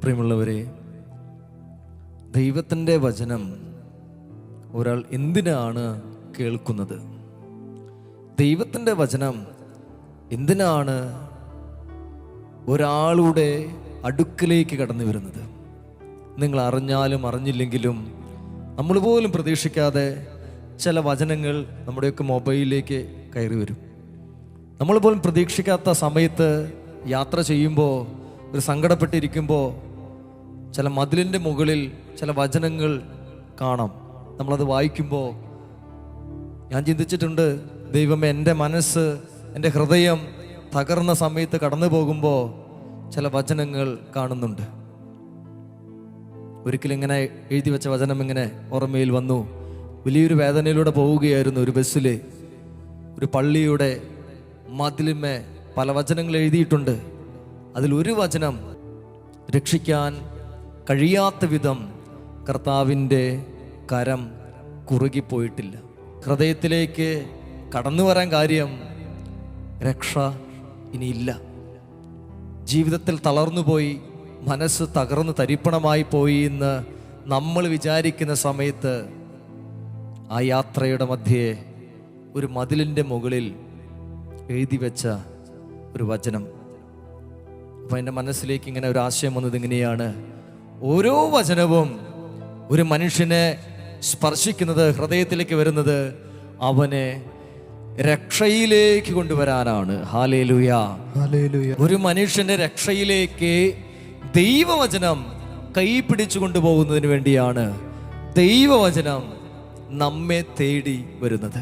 പ്രിയമുള്ളവരെ, ദൈവത്തിൻ്റെ വചനം ഒരാൾ എന്തിനാണ് കേൾക്കുന്നത്? ദൈവത്തിൻ്റെ വചനം എന്തിനാണ് ഒരാളുടെ അടുക്കലേക്ക് കടന്നു വരുന്നത്? നിങ്ങൾ അറിഞ്ഞാലും അറിഞ്ഞില്ലെങ്കിലും നമ്മൾ പോലും പ്രതീക്ഷിക്കാതെ ചില വചനങ്ങൾ നമ്മുടെയൊക്കെ മൊബൈലിലേക്ക് കയറി വരും. നമ്മൾ പോലും പ്രതീക്ഷിക്കാത്ത സമയത്ത് യാത്ര ചെയ്യുമ്പോൾ, ഒരു സങ്കടപ്പെട്ടിരിക്കുമ്പോൾ ചില മതിലിൻ്റെ മുകളിൽ ചില വചനങ്ങൾ കാണാം. നമ്മളത് വായിക്കുമ്പോൾ ഞാൻ ചിന്തിച്ചിട്ടുണ്ട്, ദൈവമേ, എൻ്റെ മനസ്സ്, എൻ്റെ ഹൃദയം തകർന്ന സമയത്ത് കടന്നു പോകുമ്പോൾ ചില വചനങ്ങൾ കാണുന്നുണ്ട്. ഒരിക്കലിങ്ങനെ എഴുതി വെച്ച വചനം ഇങ്ങനെ ഓർമ്മയിൽ വന്നു. വലിയൊരു വേദനയിലൂടെ പോവുകയായിരുന്നു. ഒരു ബസ്സിൽ ഒരു പള്ളിയുടെ മതിലിന്മേ പല വചനങ്ങൾ എഴുതിയിട്ടുണ്ട്. അതിലൊരു വചനം, രക്ഷിക്കാൻ കഴിയാത്ത വിധം കർത്താവിൻ്റെ കരം കുറുകിപ്പോയിട്ടില്ല. ഹൃദയത്തിലേക്ക് കടന്നു വരാൻ കാര്യം രക്ഷ ഇനിയില്ല. ജീവിതത്തിൽ തളർന്നുപോയി, മനസ്സ് തകർന്ന് തരിപ്പണമായി പോയി എന്ന് നമ്മൾ വിചാരിക്കുന്ന സമയത്ത് ആ യാത്രയുടെ മധ്യേ ഒരു മതിലിൻ്റെ മുകളിൽ എഴുതി വെച്ച ഒരു വചനം. അപ്പം എൻ്റെ മനസ്സിലേക്ക് ഇങ്ങനെ ഒരു ആശയം വന്നത് ഇങ്ങനെയാണ്: ഓരോ വചനവും ഒരു മനുഷ്യനെ സ്പർശിക്കുന്നത്, ഹൃദയത്തിലേക്ക് വരുന്നത് അവനെ രക്ഷയിലേക്ക് കൊണ്ടുവരാനാണ്. Hallelujah, hallelujah. ഒരു മനുഷ്യന്റെ രക്ഷയിലേക്ക് ദൈവവചനം കൈ പിടിച്ചു കൊണ്ടുപോകുന്നതിന് വേണ്ടിയാണ് ദൈവവചനം നമ്മെ തേടി വരുന്നത്.